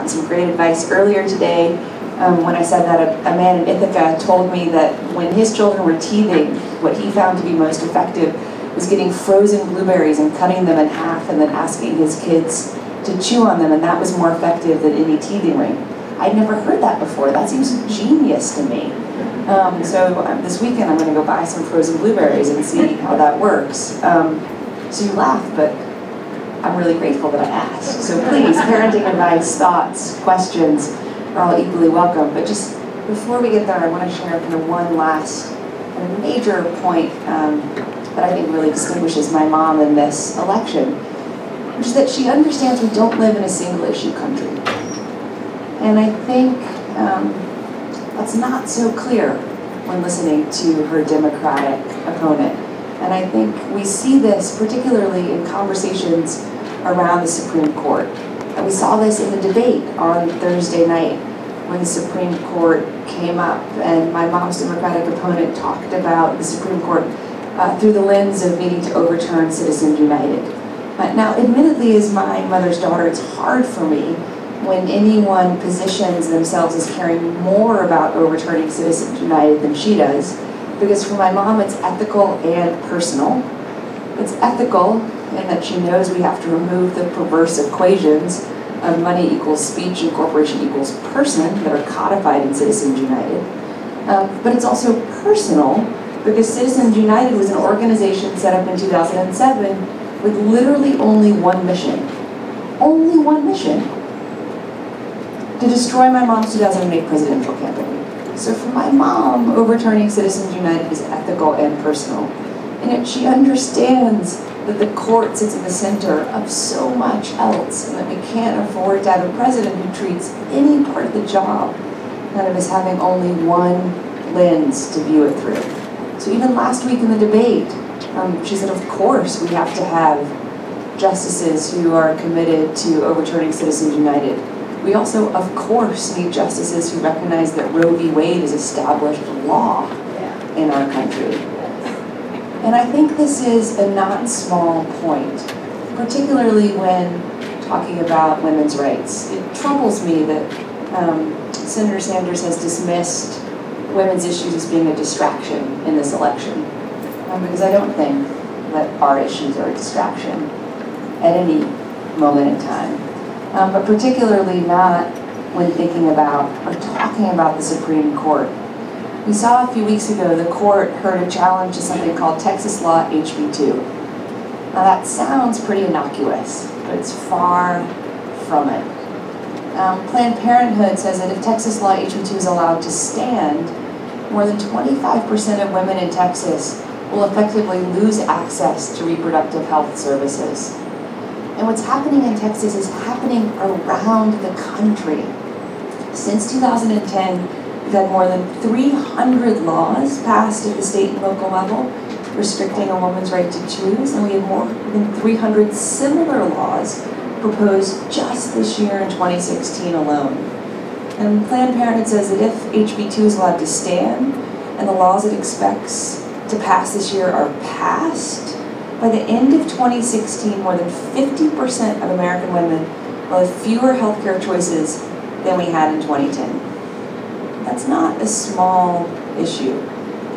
gotten some great advice earlier today when I said that a man in Ithaca told me that when his children were teething, what he found to be most effective was getting frozen blueberries and cutting them in half and then asking his kids to chew on them, and that was more effective than any teething ring. I'd never heard that before. That seems genius to me. So this weekend I'm going to go buy some frozen blueberries and see how that works. So you laugh, but I'm really grateful that I asked. So please, parenting advice, thoughts, questions are all equally welcome. But just before we get there, I want to share kind of one last major point that I think really distinguishes my mom in this election, which is that she understands we don't live in a single-issue country. And I think that's not so clear when listening to her Democratic opponent. And I think we see this particularly in conversations around the Supreme Court. And we saw this in the debate on Thursday night when the Supreme Court came up and my mom's Democratic opponent talked about the Supreme Court through the lens of needing to overturn Citizens United. Now, admittedly, as my mother's daughter, it's hard for me when anyone positions themselves as caring more about overturning Citizens United than she does, because for my mom it's ethical and personal. It's ethical in that she knows we have to remove the perverse equations of money equals speech and corporation equals person that are codified in Citizens United. But it's also personal because Citizens United was an organization set up in 2007 with literally only one mission. Only one mission. To destroy my mom's 2008 presidential campaign. So for my mom, overturning Citizens United is ethical and personal. And yet she understands that the court sits at the center of so much else, and that we can't afford to have a president who treats any part of the job kind of as having only one lens to view it through. So even last week in the debate, she said, of course we have to have justices who are committed to overturning Citizens United. We also, of course, need justices who recognize that Roe v. Wade is established law in our country. And I think this is a not small point, particularly when talking about women's rights. It troubles me that Senator Sanders has dismissed women's issues as being a distraction in this election, because I don't think that our issues are a distraction at any moment in time. But particularly not when thinking about or talking about the Supreme Court. We saw a few weeks ago the court heard a challenge to something called Texas Law HB2. Now that sounds pretty innocuous, but it's far from it. Planned Parenthood says that if Texas Law HB2 is allowed to stand, more than 25% of women in Texas will effectively lose access to reproductive health services. And what's happening in Texas is happening around the country. Since 2010, we've had more than 300 laws passed at the state and local level restricting a woman's right to choose, and we have more than 300 similar laws proposed just this year in 2016 alone. And Planned Parenthood says that if HB2 is allowed to stand and the laws it expects to pass this year are passed, by the end of 2016, more than 50% of American women will have fewer healthcare choices than we had in 2010. That's not a small issue.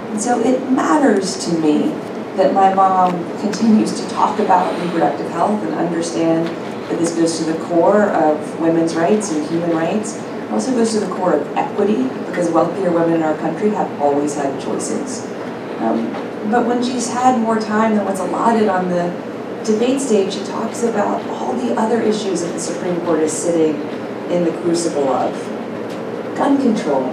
And so it matters to me that my mom continues to talk about reproductive health and understand that this goes to the core of women's rights and human rights. It also goes to the core of equity, because wealthier women in our country have always had choices. But when she's had more time than what's allotted on the debate stage, she talks about all the other issues that the Supreme Court is sitting in the crucible of. Gun control.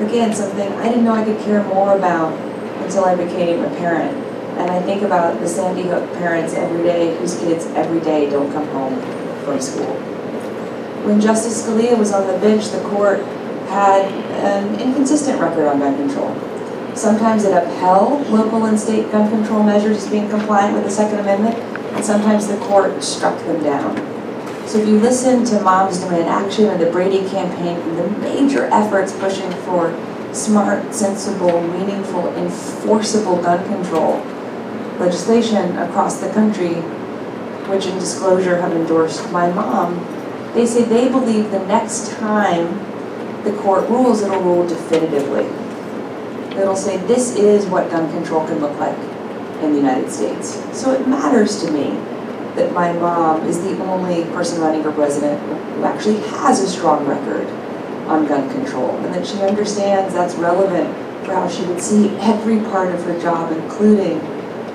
Again, something I didn't know I could care more about until I became a parent. And I think about the Sandy Hook parents every day whose kids every day don't come home from school. When Justice Scalia was on the bench, the court had an inconsistent record on gun control. Sometimes it upheld local and state gun control measures as being compliant with the Second Amendment, and sometimes the court struck them down. So if you listen to Moms Demand Action and the Brady campaign, the major efforts pushing for smart, sensible, meaningful, enforceable gun control legislation across the country, which in disclosure have endorsed my mom, They say they believe the next time the court rules, it'll rule definitively. It'll say this is what gun control can look like in the United States. So it matters to me that my mom is the only person running for president who actually has a strong record on gun control, and that she understands that's relevant for how she would see every part of her job, including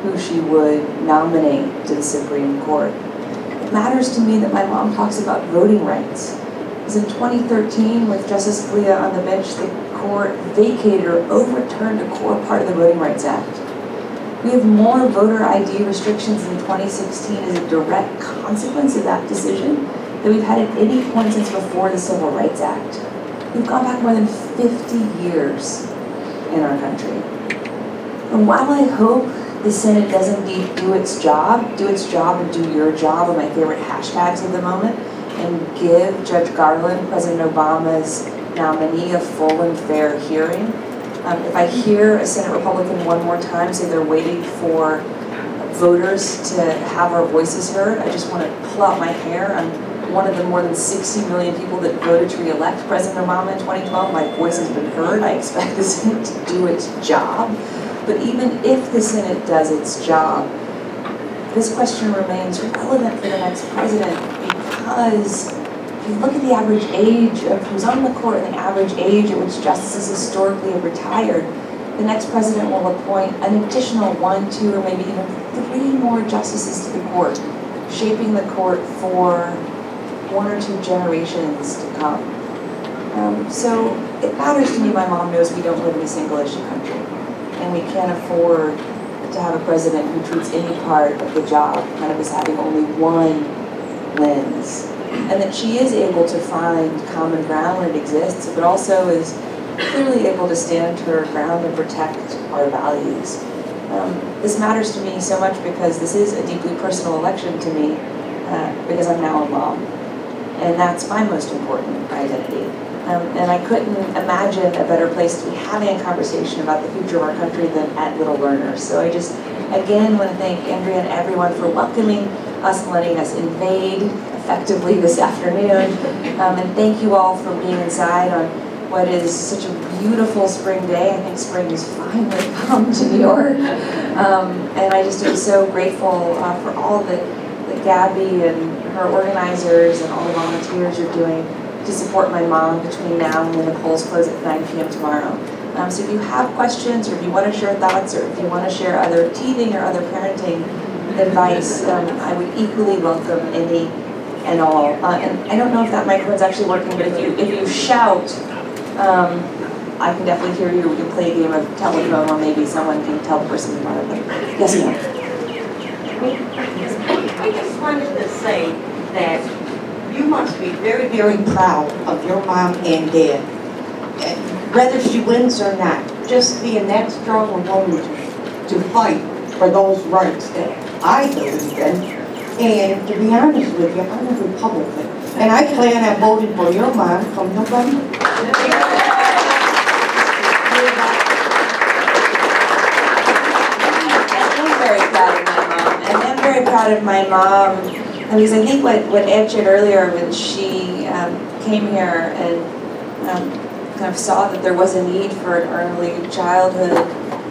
who she would nominate to the Supreme Court. It matters to me that my mom talks about voting rights. Because in 2013, with Justice Scalia on the bench, the court vacated or overturned a core part of the Voting Rights Act. We have more voter ID restrictions in 2016 as a direct consequence of that decision than we've had at any point since before the Civil Rights Act. We've gone back more than 50 years in our country. And while I hope the Senate does indeed do its job and do your job are my favorite hashtags of the moment, and give Judge Garland, President Obama's nominee, a full and fair hearing. If I hear a Senate Republican one more time say they're waiting for voters to have our voices heard, I just want to pull out my hair. I'm one of the more than 60 million people that voted to re-elect President Obama in 2012. My voice has been heard. I expect the Senate to do its job. But even if the Senate does its job, this question remains relevant for the next president, because if you look at the average age of who's on the court and the average age at which justices historically have retired, the next president will appoint an additional 1, 2, or maybe even 3 more justices to the court, shaping the court for 1 or 2 generations to come. So it matters to me my mom knows we don't live in a single issue country, and we can't afford to have a president who treats any part of the job kind of as having only one lens. And that she is able to find common ground when it exists, but also is clearly able to stand her ground and protect our values. This matters to me so much because this is a deeply personal election to me, because I'm now a mom. And that's my most important identity. And I couldn't imagine a better place to be having a conversation about the future of our country than at Little Learners. So I just, again, want to thank Andrea and everyone for welcoming us and letting us invade effectively this afternoon. And thank you all for being inside on what is such a beautiful spring day. I think spring has finally come to New York. And I just am so grateful for all that Gabby and her organizers and all the volunteers are doing to support my mom between now and when the polls close at 9 p.m. tomorrow. So if you have questions, or if you want to share thoughts, or if you want to share other teething or other parenting advice, I would equally welcome any and all. And I don't know if that microphone's actually working, but if you shout, I can definitely hear you. We can play a game of telephone, or maybe someone can tell the person in front of them. Yes, ma'am. I just wanted to say that you must be very, very proud of your mom and dad. Whether she wins or not, just being that strong a woman to fight for those rights that I believe in. And to be honest with you, I'm a Republican. And I plan on voting for your mom come November. I'm very proud of my mom, because I think what Ed shared earlier when she came here and kind of saw that there was a need for an early childhood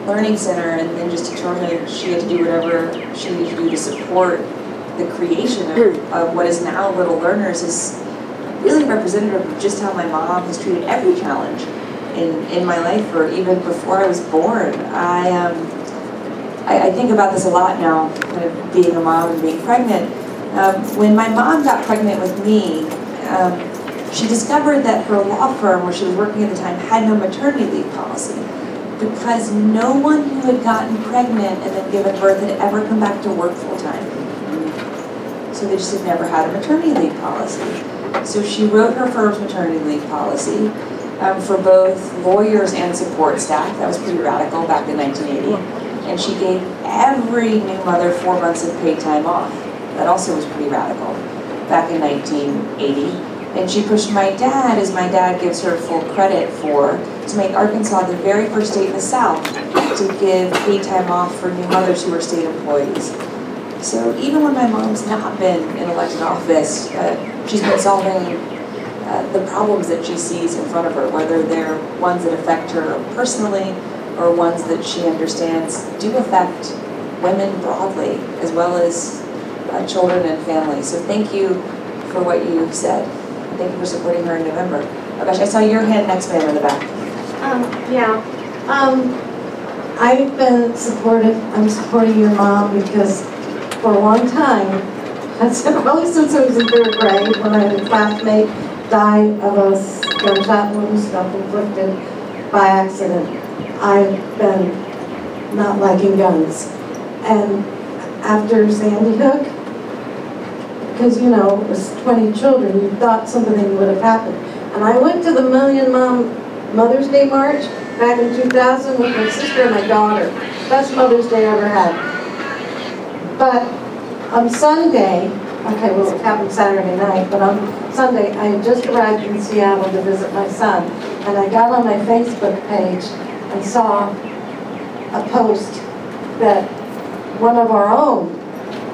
learning center, and then just determined she had to do whatever she needed to do to support the creation of what is now Little Learners, is really representative of just how my mom has treated every challenge in my life, or even before I was born. I think about this a lot now, kind of being a mom and being pregnant. When my mom got pregnant with me, she discovered that her law firm, where she was working at the time, had no maternity leave policy, because no one who had gotten pregnant and then given birth had ever come back to work full-time. So they just had never had a maternity leave policy. So she wrote her firm's maternity leave policy for both lawyers and support staff. That was pretty radical back in 1980. And she gave every new mother 4 months of paid time off. That also was pretty radical back in 1980. And she pushed my dad, as my dad gives her full credit for, to make Arkansas the very first state in the South to give paid time off for new mothers who were state employees. So even when my mom's not been in elected office, she's been solving the problems that she sees in front of her, whether they're ones that affect her personally or ones that she understands do affect women broadly, as well as children and families. So thank you for what you said. Thank you for supporting her in November. Oh gosh, I saw your hand next, ma'am, in the back. I've been supportive. I'm supporting your mom because for a long time, probably since I was in 3rd grade, when I had a classmate die of a gunshot wound, self-inflicted by accident, I've been not liking guns. And after Sandy Hook, because you know, it was 20 children, you thought something would have happened. And I went to the Million Mom Mother's Day March back in 2000 with my sister and my daughter. Best Mother's Day I ever had. But on Sunday, okay, well it happened Saturday night, but on Sunday I had just arrived in Seattle to visit my son, and I got on my Facebook page and saw a post that one of our own,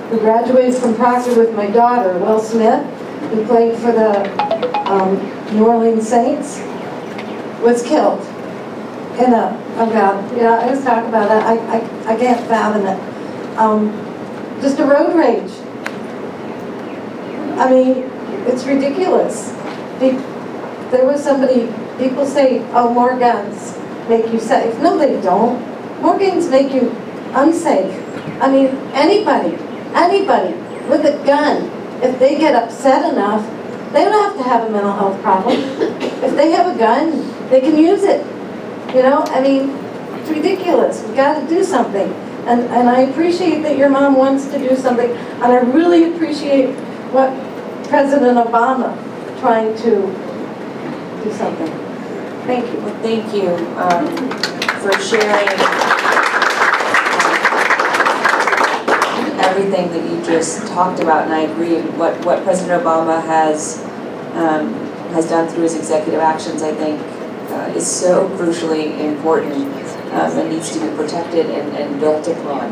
who graduated from Proctor with my daughter, Will Smith, who played for the New Orleans Saints, was killed in a, oh God, yeah, I was talking about that, I can't fathom it. Just a road rage. I mean, it's ridiculous. There was somebody, people say, oh, more guns make you safe. No, they don't. More guns make you unsafe. I mean, anybody with a gun, if they get upset enough, they don't have to have a mental health problem. If they have a gun, they can use it. You know, I mean, it's ridiculous. We've got to do something. And I appreciate that your mom wants to do something. And I really appreciate what President Obama trying to do something. Thank you. Well, thank you for sharing everything that you just talked about, and I agree. What President Obama has done through his executive actions, I think, is so crucially important and needs to be protected and built upon.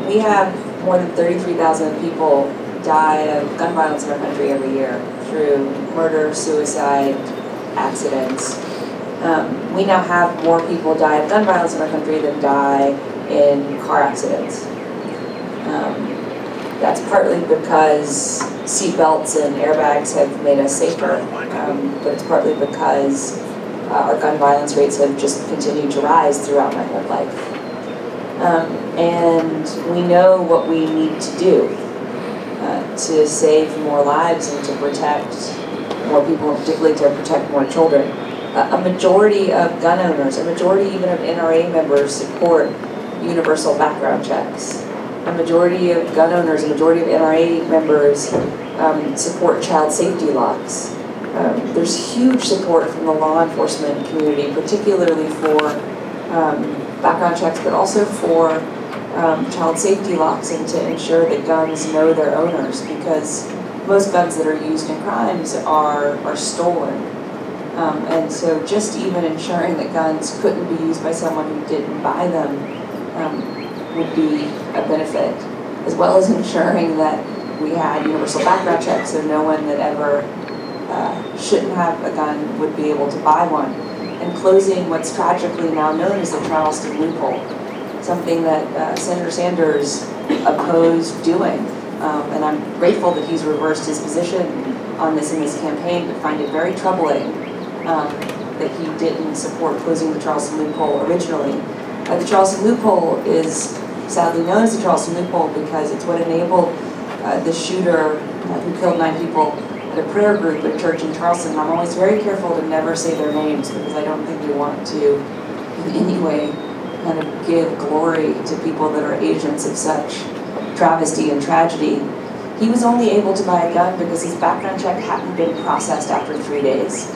We have more than 33,000 people die of gun violence in our country every year through murder, suicide, accidents. We now have more people die of gun violence in our country than die in car accidents. That's partly because seatbelts and airbags have made us safer, but it's partly because our gun violence rates have just continued to rise throughout my whole life. And we know what we need to do to save more lives and to protect more people, and particularly to protect more children. A majority of gun owners, a majority even of NRA members support universal background checks. A majority of gun owners, a majority of NRA members support child safety locks. There's huge support from the law enforcement community, particularly for background checks, but also for child safety locks, and to ensure that guns know their owners, because most guns that are used in crimes are stolen. And so just even ensuring that guns couldn't be used by someone who didn't buy them would be a benefit, as well as ensuring that we had universal background checks so no one that ever shouldn't have a gun would be able to buy one, and closing what's tragically now known as the Charleston loophole, something that Senator Sanders opposed doing. And I'm grateful that he's reversed his position on this in his campaign, but find it very troubling that he didn't support closing the Charleston loophole originally. The Charleston loophole is sadly known as the Charleston loophole because it's what enabled the shooter who killed 9 people at a prayer group at a church in Charleston. And I'm always very careful to never say their names, because I don't think we want to in any way kind of give glory to people that are agents of such travesty and tragedy. He was only able to buy a gun because his background check hadn't been processed after 3 days.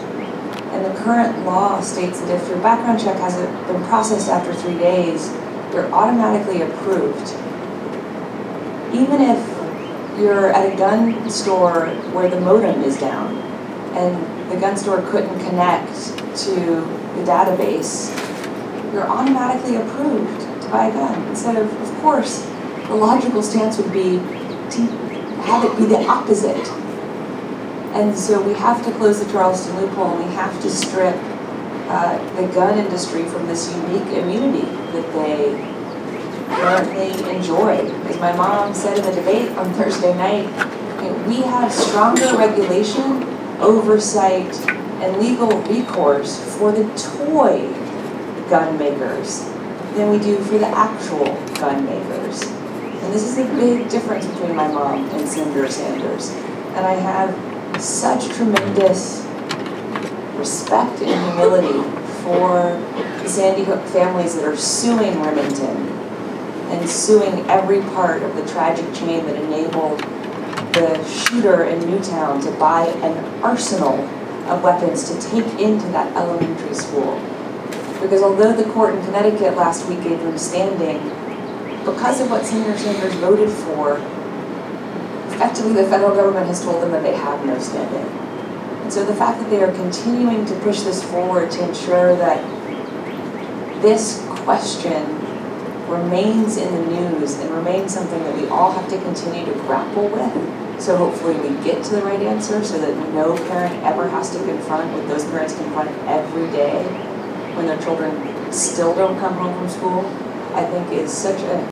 And the current law states that if your background check hasn't been processed after 3 days, you're automatically approved. Even if you're at a gun store where the modem is down and the gun store couldn't connect to the database, you're automatically approved to buy a gun. Instead of course, the logical stance would be to have it be the opposite. And so we have to close the Charleston loophole, and we have to strip the gun industry from this unique immunity that they currently enjoy. As my mom said in the debate on Thursday night, we have stronger regulation, oversight, and legal recourse for the toy gun makers than we do for the actual gun makers. And this is a big difference between my mom and Senator Sanders. And I have such tremendous respect and humility for the Sandy Hook families that are suing Remington and suing every part of the tragic chain that enabled the shooter in Newtown to buy an arsenal of weapons to take into that elementary school. Because although the court in Connecticut last week gave them standing, because of what Senator Sanders voted for, effectively the federal government has told them that they have no standing. And so the fact that they are continuing to push this forward to ensure that this question remains in the news and remains something that we all have to continue to grapple with. So hopefully we get to the right answer so that no parent ever has to confront what those parents confront every day when their children still don't come home from school, I think is such a